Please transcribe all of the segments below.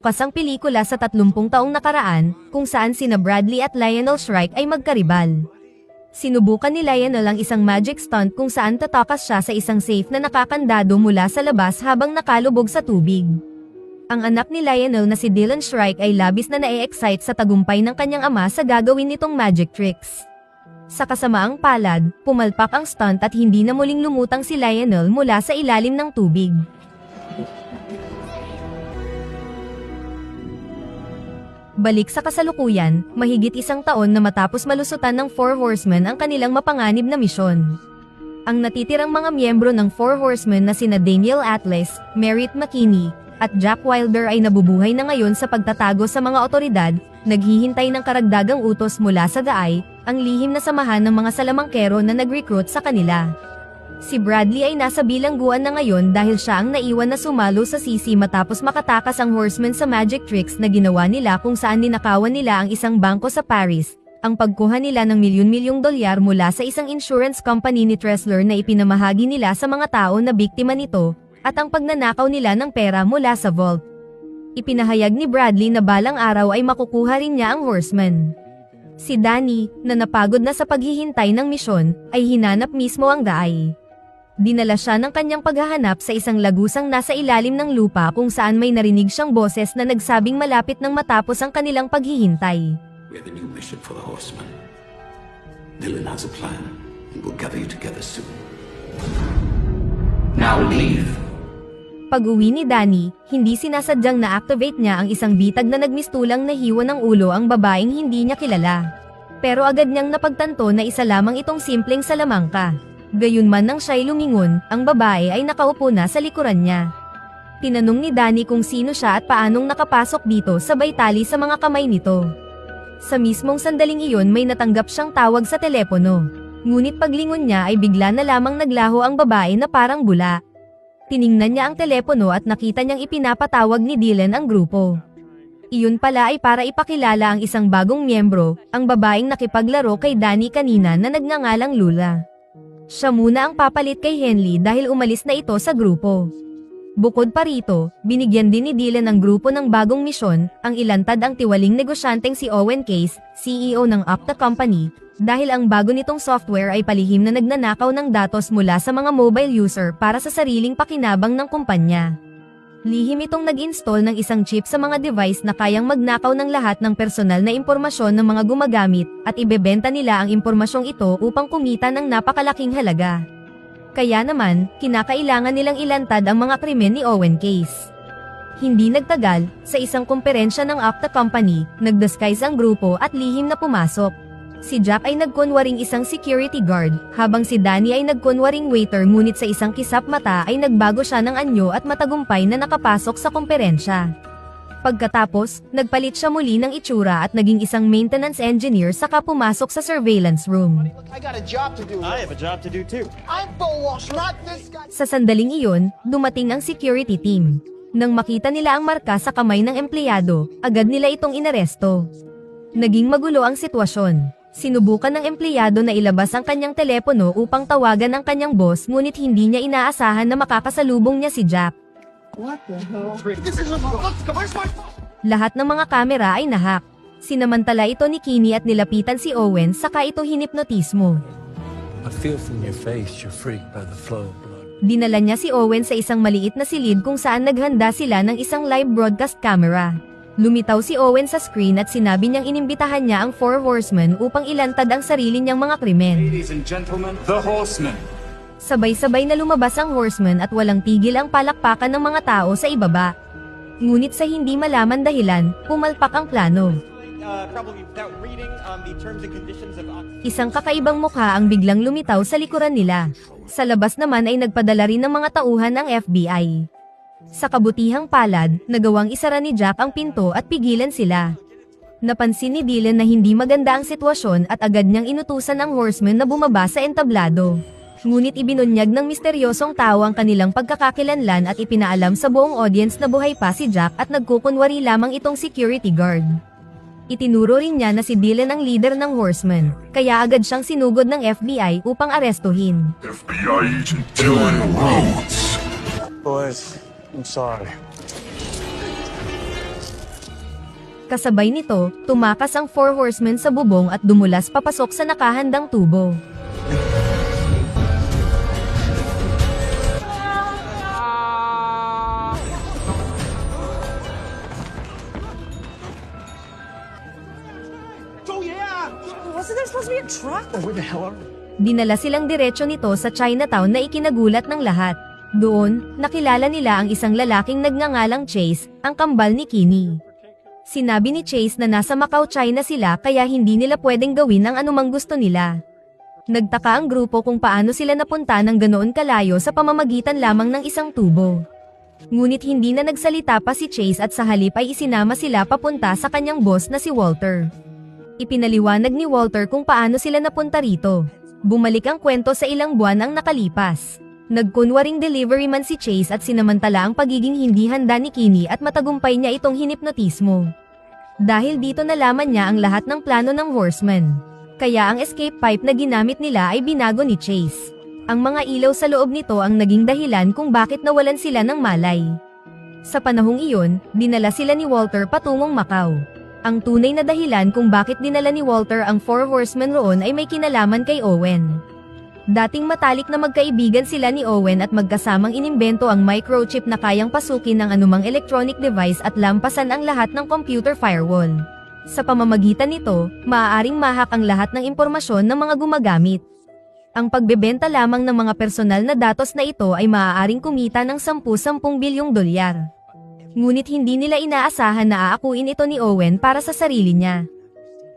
Kasang pelikula sa 30 taong nakaraan, kung saan sina Bradley at Lionel Shrike ay magkaribal. Sinubukan ni Lionel ang isang magic stunt kung saan tatakas siya sa isang safe na nakakandado mula sa labas habang nakalubog sa tubig. Ang anak ni Lionel na si Dylan Shrike ay labis na na-excite sa tagumpay ng kanyang ama sa gagawin nitong magic tricks. Sa kasamaang palad, pumalpak ang stunt at hindi na muling lumutang si Lionel mula sa ilalim ng tubig. Balik sa kasalukuyan, mahigit isang taon na matapos malusutan ng Four Horsemen ang kanilang mapanganib na misyon. Ang natitirang mga miyembro ng Four Horsemen na sina Daniel Atlas, Merritt McKinney, at Jack Wilder ay nabubuhay na ngayon sa pagtatago sa mga otoridad, naghihintay ng karagdagang utos mula sa GAI, ang lihim na samahan ng mga salamangkero na nag-recruit sa kanila. Si Bradley ay nasa bilangguan na ngayon dahil siya ang naiwan na sumalo sa sisi matapos makatakas ang Horsemen sa magic tricks na ginawa nila kung saan ninakawan nila ang isang bangko sa Paris, ang pagkuha nila ng milyon-milyong dolyar mula sa isang insurance company ni Tressler na ipinamahagi nila sa mga tao na biktima nito, at ang pagnanakaw nila ng pera mula sa vault. Ipinahayag ni Bradley na balang araw ay makukuha rin niya ang Horsemen. Si Danny, na napagod na sa paghihintay ng misyon, ay hinanap mismo ang GAI. Dinala siya ng kanyang paghahanap sa isang lagusang nasa ilalim ng lupa kung saan may narinig siyang boses na nagsabing malapit nang matapos ang kanilang paghihintay. We have a new mission for the Horsemen. Dylan has a plan, and we'll gather you together soon. Now leave. Pag-uwi ni Danny, hindi sinasadyang na-activate niya ang isang bitag na nagmistulang nahiwa ng ulo ang babaeng hindi niya kilala. Pero agad niyang napagtanto na isa lamang itong simpleng salamangka. Gayunman nang siya'y lumingon, ang babae ay nakaupo na sa likuran niya. Tinanong ni Danny kung sino siya at paanong nakapasok dito sabay tali sa mga kamay nito. Sa mismong sandaling iyon may natanggap siyang tawag sa telepono. Ngunit paglingon niya ay bigla na lamang naglaho ang babae na parang bula. Tiningnan niya ang telepono at nakita niyang ipinapatawag ni Dylan ang grupo. Iyon pala ay para ipakilala ang isang bagong miyembro, ang babaeng nakipaglaro kay Danny kanina na nagngangalang Lula. Siya muna ang papalit kay Henley dahil umalis na ito sa grupo. Bukod pa rito, binigyan din ni Dylan ng grupo ng bagong misyon, ang ilantad ang tiwaling negosyanteng si Owen Case, CEO ng Okta Company, dahil ang bago nitong software ay palihim na nagnanakaw ng datos mula sa mga mobile user para sa sariling pakinabang ng kumpanya. Lihim itong nag-install ng isang chip sa mga device na kayang magnakaw ng lahat ng personal na impormasyon ng mga gumagamit at ibebenta nila ang impormasyong ito upang kumita ng napakalaking halaga. Kaya naman, kinakailangan nilang ilantad ang mga krimen ni Owen Case. Hindi nagtagal, sa isang komperensya ng Okta Company, nag-disguise ang grupo at lihim na pumasok. Si Jack ay nagkunwaring isang security guard, habang si Danny ay nagkunwaring waiter ngunit sa isang kisap mata ay nagbago siya ng anyo at matagumpay na nakapasok sa komperensya. Pagkatapos, nagpalit siya muli ng itsura at naging isang maintenance engineer saka pumasok sa surveillance room. I got a job to do. I have a job to do too. I'm Bowash, not this guy. Sa sandaling iyon, dumating ang security team. Nang makita nila ang marka sa kamay ng empleyado, agad nila itong inaresto. Naging magulo ang sitwasyon. Sinubukan ng empleyado na ilabas ang kanyang telepono upang tawagan ang kanyang boss ngunit hindi niya inaasahan na makakasalubong niya si Jack. What the hell? This is where's my phone? Lahat ng mga kamera ay nahack. Sinamantala ito ni Kinney at nilapitan si Owen saka ito hinipnotismo. I feel from your face you're freaked by the flow of blood. Dinala niya si Owen sa isang maliit na silid kung saan naghanda sila ng isang live broadcast camera. Lumitaw si Owen sa screen at sinabi niyang inimbitahan niya ang Four Horsemen upang ilantad ang sarili niyang mga krimen. Ladies and gentlemen, the Horsemen. Sabay-sabay na lumabas ang Horsemen at walang tigil ang palakpakan ng mga tao sa ibaba. Ngunit sa hindi malaman dahilan, pumalpak ang plano. Probably without reading the terms and conditions of Isang kakaibang mukha ang biglang lumitaw sa likuran nila. Sa labas naman ay nagpadala rin ng mga tauhan ng FBI. Sa kabutihang palad, nagawang isara ni Jack ang pinto at pigilan sila. Napansin ni Dylan na hindi maganda ang sitwasyon at agad niyang inutusan ang Horsemen na bumaba sa entablado. Ngunit ibinunyag ng misteryosong tao ang kanilang pagkakakilanlan at ipinaalam sa buong audience na buhay pa si Jack at nagkukunwari lamang itong security guard. Itinuro rin niya na si Dylan ang leader ng Horsemen, kaya agad siyang sinugod ng FBI upang arestuhin. FBI agent Dylan Rhodes. Boys, I'm sorry. Kasabay nito, tumakas ang Four Horsemen sa bubong at dumulas papasok sa nakahandang tubo. Wasn't there supposed to be a truck? Oh, where the hell are we? Dinala silang diretsyo nito sa Chinatown na ikinagulat ng lahat. Doon, nakilala nila ang isang lalaking nagngangalang Chase, ang kambal ni Kinney. Sinabi ni Chase na nasa Macau, China sila kaya hindi nila pwedeng gawin ang anumang gusto nila. Nagtaka ang grupo kung paano sila napunta ng ganoon kalayo sa pamamagitan lamang ng isang tubo. Ngunit hindi na nagsalita pa si Chase at sa halip ay isinama sila papunta sa kanyang boss na si Walter. Ipinaliwanag ni Walter kung paano sila napunta rito. Bumalik ang kwento sa ilang buwan ang nakalipas. Nagkunwaring deliveryman si Chase at sinamantala ang pagiging hindi handa ni Kinney at matagumpay niya itong hinipnotismo. Dahil dito nalaman niya ang lahat ng plano ng Horseman. Kaya ang escape pipe na ginamit nila ay binago ni Chase. Ang mga ilaw sa loob nito ang naging dahilan kung bakit nawalan sila ng malay. Sa panahong iyon, dinala sila ni Walter patungong Macau. Ang tunay na dahilan kung bakit dinala ni Walter ang Four Horsemen roon ay may kinalaman kay Owen. Dating matalik na magkaibigan sila ni Owen at magkasamang inimbento ang microchip na kayang pasukin ng anumang electronic device at lampasan ang lahat ng computer firewall. Sa pamamagitan nito, maaaring mahak ang lahat ng impormasyon ng mga gumagamit. Ang pagbebenta lamang ng mga personal na datos na ito ay maaaring kumita ng 10 bilyong dolyar. Ngunit hindi nila inaasahan na aakuin ito ni Owen para sa sarili niya.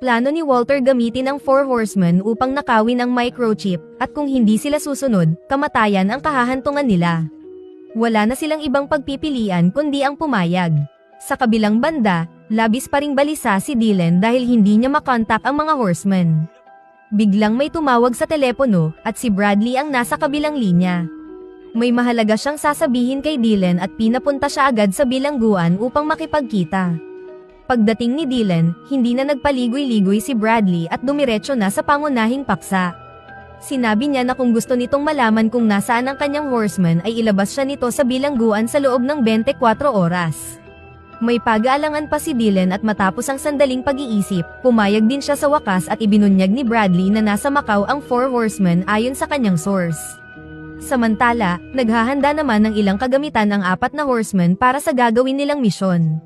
Plano ni Walter gamitin ang Four Horsemen upang nakawin ang microchip, at kung hindi sila susunod, kamatayan ang kahahantungan nila. Wala na silang ibang pagpipilian kundi ang pumayag. Sa kabilang banda, labis pa ring balisa si Dylan dahil hindi niya makontak ang mga Horsemen. Biglang may tumawag sa telepono at si Bradley ang nasa kabilang linya. May mahalaga siyang sasabihin kay Dylan at pinapunta siya agad sa bilangguan upang makipagkita. Pagdating ni Dylan, hindi na nagpaligoy-ligoy si Bradley at dumiretso na sa pangunahing paksa. Sinabi niya na kung gusto nitong malaman kung nasaan ang kanyang Horseman ay ilabas siya nito sa bilangguan sa loob ng 24 oras. May pag-aalangan pa si Dylan at matapos ang sandaling pag-iisip, pumayag din siya sa wakas at ibinunyag ni Bradley na nasa Macau ang Four Horsemen ayon sa kanyang source. Samantala, naghahanda naman ng ilang kagamitan ang 4 na Horsemen para sa gagawin nilang misyon.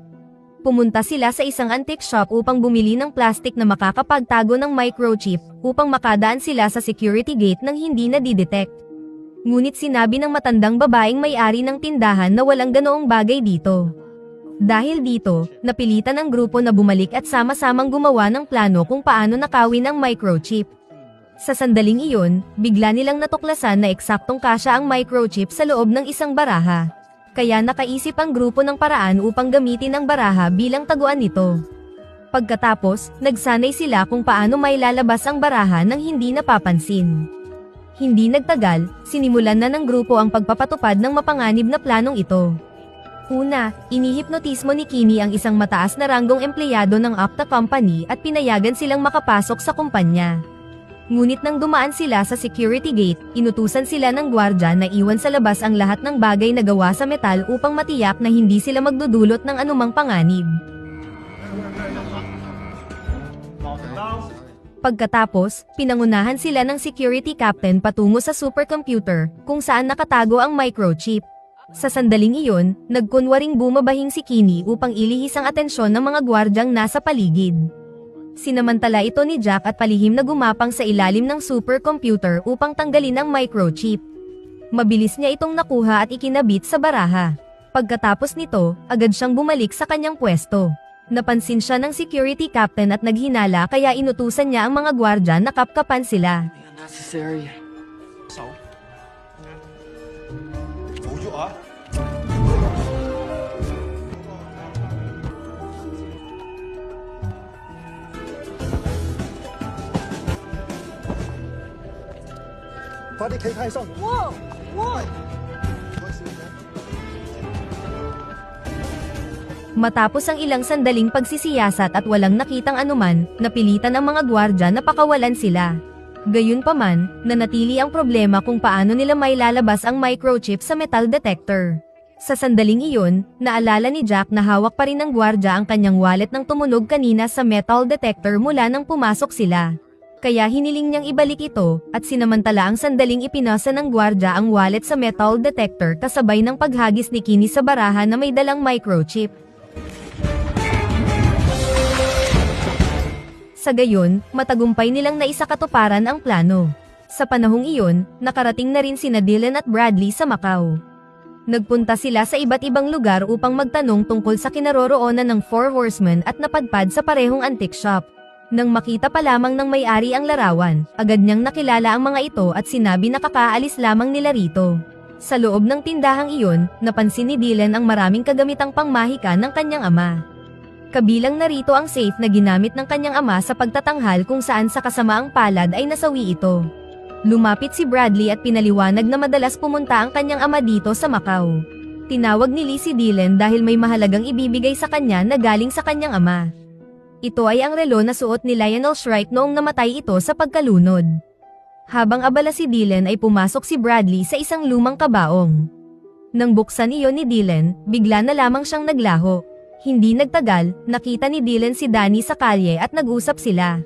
Pumunta sila sa isang antique shop upang bumili ng plastic na makakapagtago ng microchip upang makadaan sila sa security gate nang hindi nadidetect. Ngunit sinabi ng matandang babaeng may-ari ng tindahan na walang ganoong bagay dito. Dahil dito, napilitan ang grupo na bumalik at sama-samang gumawa ng plano kung paano nakawin ang microchip. Sa sandaling iyon, bigla nilang natuklasan na eksaktong kasya ang microchip sa loob ng isang baraha. Kaya nakaisip ang grupo ng paraan upang gamitin ang baraha bilang taguan nito. Pagkatapos, nagsanay sila kung paano mailalabas ang baraha nang hindi napapansin. Hindi nagtagal, sinimulan na ng grupo ang pagpapatupad ng mapanganib na planong ito. Una, inihipnotismo ni Kinney ang isang mataas na ranggong empleyado ng Opta Company at pinayagan silang makapasok sa kumpanya. Ngunit nang dumaan sila sa security gate, inutusan sila ng gwardya na iwan sa labas ang lahat ng bagay na gawa sa metal upang matiyak na hindi sila magdudulot ng anumang panganib. Pagkatapos, pinangunahan sila ng security captain patungo sa supercomputer, kung saan nakatago ang microchip. Sa sandaling iyon, nagkunwaring bumabahing si Kinney upang ilihis ang atensyon ng mga gwardyang nasa paligid. Sinamantala ito ni Jack at palihim na gumapang sa ilalim ng supercomputer upang tanggalin ang microchip. Mabilis niya itong nakuha at ikinabit sa baraha. Pagkatapos nito, agad siyang bumalik sa kanyang pwesto. Napansin siya ng security captain at naghinala kaya inutusan niya ang mga gwardya na kapkapan sila. Unnecessary. So? Told you are. Matapos ang ilang sandaling pagsisiyasat at walang nakitang anuman, napilitan ang mga gwardya na pakawalan sila. Gayunpaman, nanatili ang problema kung paano nila mailalabas ang microchip sa metal detector. Sa sandaling iyon, naalala ni Jack na hawak pa rin ng gwardya ang kanyang wallet nang tumunog kanina sa metal detector mula nang pumasok sila. Kaya hiniling niyang ibalik ito, at sinamantala ang sandaling ipinasa ng gwardya ang wallet sa metal detector kasabay ng paghagis ni Kenny sa baraha na may dalang microchip. Sa gayon, matagumpay nilang naisakatuparan ang plano. Sa panahong iyon, nakarating na rin sina Dylan at Bradley sa Macau. Nagpunta sila sa iba't ibang lugar upang magtanong tungkol sa kinaroroonan ng Four Horsemen at napadpad sa parehong antique shop. Nang makita pa lamang ng may-ari ang larawan, agad niyang nakilala ang mga ito at sinabi na kakaalis lamang nila rito. Sa loob ng tindahang iyon, napansin ni Dylan ang maraming kagamitang pangmahika ng kanyang ama. Kabilang narito ang safe na ginamit ng kanyang ama sa pagtatanghal kung saan sa kasamaang palad ay nasawi ito. Lumapit si Bradley at pinaliwanag na madalas pumunta ang kanyang ama dito sa Macau. Tinawag ni Lee si Dylan dahil may mahalagang ibibigay sa kanya na galing sa kanyang ama. Ito ay ang relo na suot ni Lionel Shrike noong namatay ito sa pagkalunod. Habang abala si Dylan ay pumasok si Bradley sa isang lumang kabaong. Nang buksan iyon ni Dylan, bigla na lamang siyang naglaho. Hindi nagtagal, nakita ni Dylan si Danny sa kalye at nag-usap sila.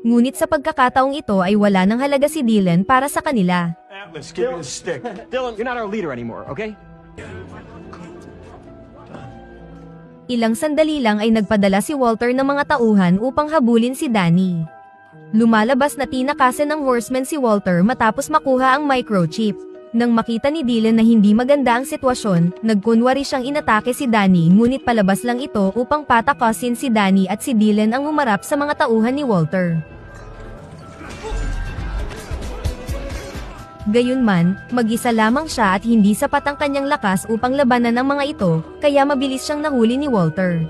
Ngunit sa pagkakataong ito ay wala nang halaga si Dylan para sa kanila. Atlas, give me the stick. Dylan, you're not our leader anymore, okay? Ilang sandali lang ay nagpadala si Walter ng mga tauhan upang habulin si Danny. Lumalabas na tinakasan ng horseman si Walter matapos makuha ang microchip. Nang makita ni Dylan na hindi maganda ang sitwasyon, nagkunwari siyang inatake si Danny ngunit palabas lang ito upang patakasin si Danny at si Dylan ang humarap sa mga tauhan ni Walter. Gayunman, mag-isa lamang siya at hindi sapat ang kanyang lakas upang labanan ang mga ito, kaya mabilis siyang nahuli ni Walter.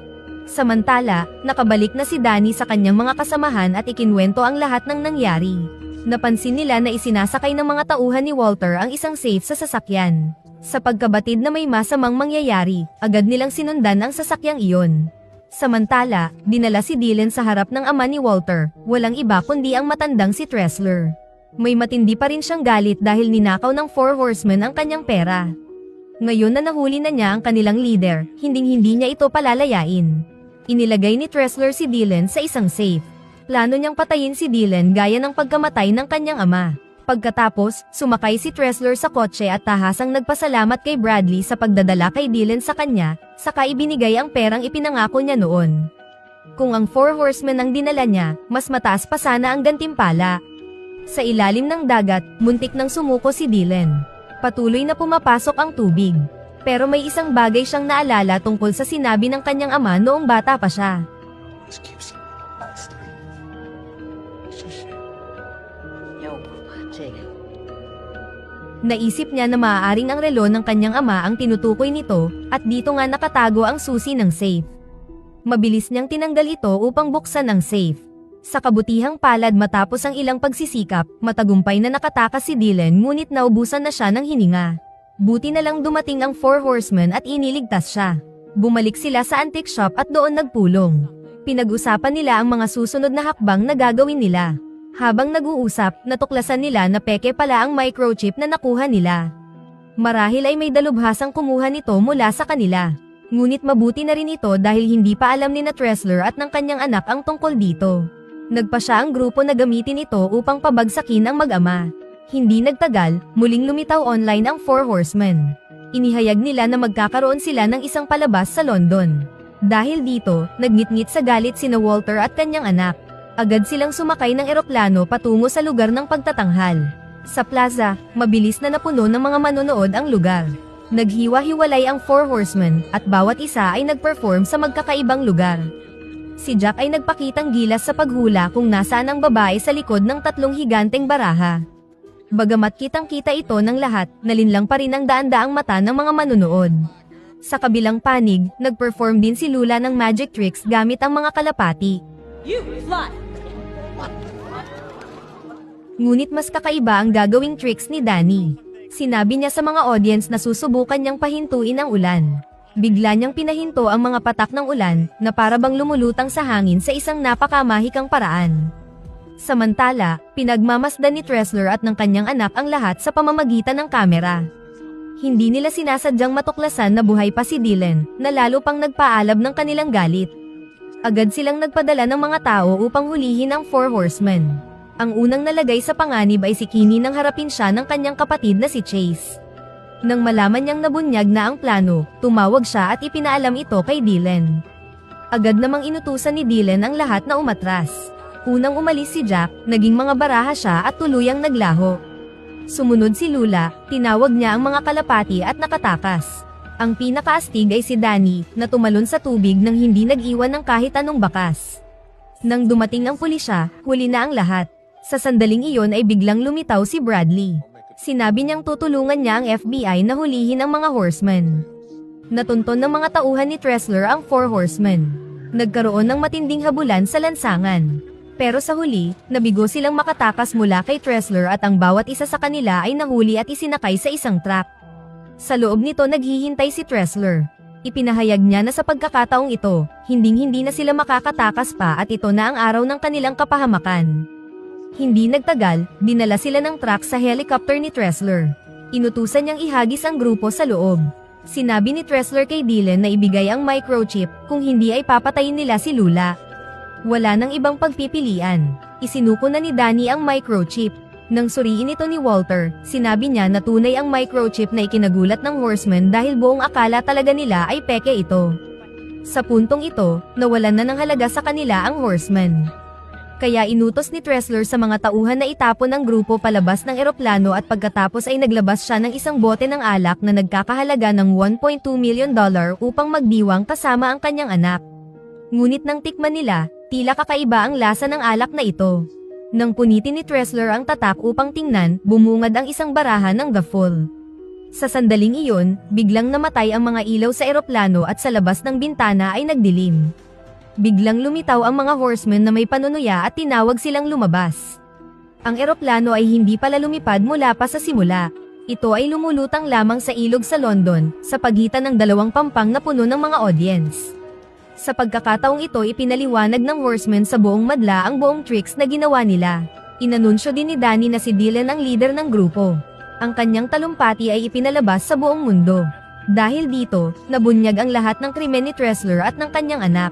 Samantala, nakabalik na si Danny sa kanyang mga kasamahan at ikinwento ang lahat ng nangyari. Napansin nila na isinasakay ng mga tauhan ni Walter ang isang safe sa sasakyan. Sa pagkabatid na may masamang mangyayari, agad nilang sinundan ang sasakyang iyon. Samantala, dinala si Dylan sa harap ng ama ni Walter, walang iba kundi ang matandang si Tressler. May matindi pa rin siyang galit dahil ninakaw ng Four Horsemen ang kanyang pera. Ngayon na nahuli na niya ang kanilang leader, hinding-hindi niya ito palalayain. Inilagay ni Tressler si Dylan sa isang safe. Plano niyang patayin si Dylan gaya ng pagkamatay ng kanyang ama. Pagkatapos, sumakay si Tressler sa kotse at tahasang nagpasalamat kay Bradley sa pagdadala kay Dylan sa kanya, saka ibinigay ang perang ipinangako niya noon. Kung ang Four Horsemen ang dinala niya, mas mataas pa sana ang gantimpala. Sa ilalim ng dagat, muntik nang sumuko si Dylan. Patuloy na pumapasok ang tubig. Pero may isang bagay siyang naalala tungkol sa sinabi ng kanyang ama noong bata pa siya. Naisip niya na maaaring ang relo ng kanyang ama ang tinutukoy nito, at dito nga nakatago ang susi ng safe. Mabilis niyang tinanggal ito upang buksan ang safe. Sa kabutihang palad matapos ang ilang pagsisikap, matagumpay na nakatakas si Dylan ngunit naubusan na siya ng hininga. Buti na lang dumating ang Four Horsemen at iniligtas siya. Bumalik sila sa antique shop at doon nagpulong. Pinag-usapan nila ang mga susunod na hakbang na gagawin nila. Habang nag-uusap, natuklasan nila na peke pala ang microchip na nakuha nila. Marahil ay may dalubhasang kumuha nito mula sa kanila. Ngunit mabuti na rin ito dahil hindi pa alam ni na Tressler at ng kanyang anak ang tungkol dito. Nagpa siya ang grupo na gamitin ito upang pabagsakin ang mag-ama. Hindi nagtagal, muling lumitaw online ang Four Horsemen. Inihayag nila na magkakaroon sila ng isang palabas sa London. Dahil dito, nagngit-ngit sa galit sina Walter at kanyang anak. Agad silang sumakay ng eroplano patungo sa lugar ng pagtatanghal. Sa plaza, mabilis na napuno ng mga manonood ang lugar. Naghiwa-hiwalay ang Four Horsemen, at bawat isa ay nagperform sa magkakaibang lugar. Si Jack ay nagpakitang gilas sa paghula kung nasaan ang babae sa likod ng tatlong higanteng baraha. Bagamat kitang-kita ito ng lahat, nalinlang pa rin ang daan-daang mata ng mga manunood. Sa kabilang panig, nagperform din si Lula ng magic tricks gamit ang mga kalapati. Ngunit mas kakaiba ang gagawing tricks ni Danny. Sinabi niya sa mga audience na susubukan niyang pahintuin ang ulan. Bigla niyang pinahinto ang mga patak ng ulan, na para bang lumulutang sa hangin sa isang napakamahikang paraan. Samantala, pinagmamasdan ni Tressler at ng kanyang anak ang lahat sa pamamagitan ng kamera. Hindi nila sinasadyang matuklasan na buhay pa si Dylan, na lalo pang nagpaalab ng kanilang galit. Agad silang nagpadala ng mga tao upang hulihin ang Four Horsemen. Ang unang nalagay sa panganib ay si Kinney nang harapin siya ng kanyang kapatid na si Chase. Nang malaman niyang nabunyag na ang plano, tumawag siya at ipinaalam ito kay Dylan. Agad namang inutusan ni Dylan ang lahat na umatras. Unang umalis si Jack, naging mga baraha siya at tuluyang naglaho. Sumunod si Lula, tinawag niya ang mga kalapati at nakatakas. Ang pinakaastig ay si Danny, na tumalon sa tubig nang hindi nag-iwan ng kahit anong bakas. Nang dumating ang pulisya, huli na ang lahat. Sa sandaling iyon ay biglang lumitaw si Bradley. Sinabi niyang tutulungan niya ang FBI na hulihin ang mga horsemen. Natunton ng mga tauhan ni Tressler ang Four Horsemen. Nagkaroon ng matinding habulan sa lansangan. Pero sa huli, nabigo silang makatakas mula kay Tressler at ang bawat isa sa kanila ay nahuli at isinakay sa isang truck. Sa loob nito naghihintay si Tressler. Ipinahayag niya na sa pagkakataong ito, hinding-hindi na sila makakatakas pa at ito na ang araw ng kanilang kapahamakan. Hindi nagtagal, dinala sila ng truck sa helicopter ni Tressler. Inutusan niyang ihagis ang grupo sa loob. Sinabi ni Tressler kay Dylan na ibigay ang microchip, kung hindi ay papatayin nila si Lula. Wala nang ibang pagpipilian. Isinuko na ni Danny ang microchip. Nang suriin ito ni Walter, sinabi niya na tunay ang microchip na ikinagulat ng horsemen dahil buong akala talaga nila ay peke ito. Sa puntong ito, nawalan na ng halaga sa kanila ang horsemen. Kaya inutos ni Tressler sa mga tauhan na itapon ang grupo palabas ng eroplano at pagkatapos ay naglabas siya ng isang bote ng alak na nagkakahalaga ng $1.2 million upang magdiwang kasama ang kanyang anak. Ngunit nang tikman nila, tila kakaiba ang lasa ng alak na ito. Nang punitin ni Tressler ang tatak upang tingnan, bumungad ang isang baraha ng The Fall. Sa sandaling iyon, biglang namatay ang mga ilaw sa eroplano at sa labas ng bintana ay nagdilim. Biglang lumitaw ang mga horsemen na may panunuya at tinawag silang lumabas. Ang eroplano ay hindi pala lumipad mula pa sa simula. Ito ay lumulutang lamang sa ilog sa London, sa pagitan ng dalawang pampang na puno ng mga audience. Sa pagkakataong ito ipinaliwanag ng horsemen sa buong madla ang buong tricks na ginawa nila. Inanunsyo din ni Danny na si Dylan ang leader ng grupo. Ang kanyang talumpati ay ipinalabas sa buong mundo. Dahil dito, nabunyag ang lahat ng krimen ni Tressler at ng kanyang anak.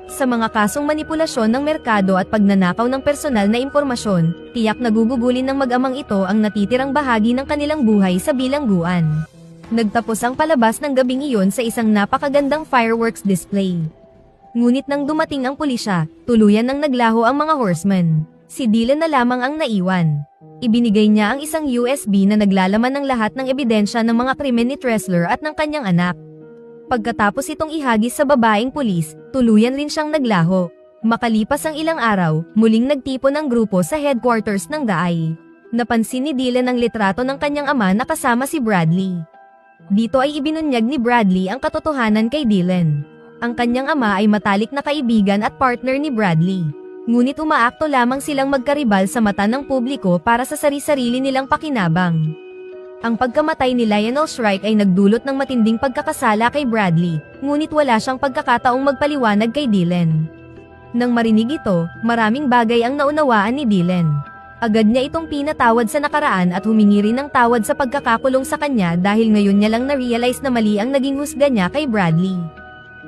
Sa mga kasong manipulasyon ng merkado at pagnanakaw ng personal na impormasyon, tiyak na gugugulin ng mag-amang ito ang natitirang bahagi ng kanilang buhay sa bilangguan. Nagtapos ang palabas ng gabing iyon sa isang napakagandang fireworks display. Ngunit nang dumating ang pulisya, tuluyan nang naglaho ang mga horsemen. Si Dylan na lamang ang naiwan. Ibinigay niya ang isang USB na naglalaman ng lahat ng ebidensya ng mga krimen ni Tressler at ng kanyang anak. Pagkatapos itong ihagis sa babaeng pulis, tuluyan rin siyang naglaho. Makalipas ang ilang araw, muling nagtipon ang grupo sa headquarters ng DAI. Napansin ni Dylan ang litrato ng kanyang ama na kasama si Bradley. Dito ay ibinunyag ni Bradley ang katotohanan kay Dylan. Ang kanyang ama ay matalik na kaibigan at partner ni Bradley. Ngunit umaakto lamang silang magkaribal sa mata ng publiko para sa sari-sarili nilang pakinabang. Ang pagkamatay ni Lionel Shrike ay nagdulot ng matinding pagkakasala kay Bradley, ngunit wala siyang pagkakataong magpaliwanag kay Dylan. Nang marinig ito, maraming bagay ang naunawaan ni Dylan. Agad niya itong pinatawad sa nakaraan at humingi rin ng tawad sa pagkakakulong sa kanya dahil ngayon niya lang na-realize na mali ang naging husga niya kay Bradley.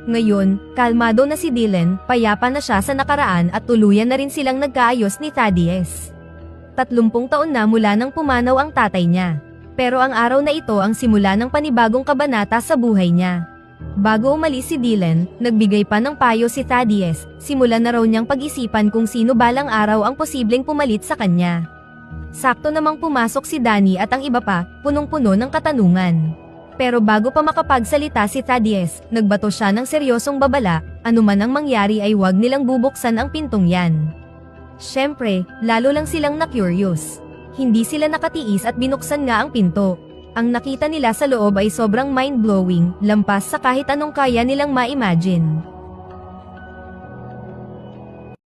Ngayon, kalmado na si Dylan, payapa na siya sa nakaraan at tuluyan na rin silang nagkaayos ni Thaddeus. 30 taon na mula nang pumanaw ang tatay niya. Pero ang araw na ito ang simula ng panibagong kabanata sa buhay niya. Bago umalis si Dylan, nagbigay pa ng payo si Thaddeus, simulan na raw niyang pag-isipan kung sino balang araw ang posibleng pumalit sa kanya. Sakto namang pumasok si Danny at ang iba pa, punong-puno ng katanungan. Pero bago pa makapagsalita si Thaddeus, nagbato siya ng seryosong babala, anuman ang mangyari ay huwag nilang bubuksan ang pintong yan. Siyempre, lalo lang silang na-curious. Hindi sila nakatiis at binuksan nga ang pinto. Ang nakita nila sa loob ay sobrang mind-blowing, lampas sa kahit anong kaya nilang ma-imagine.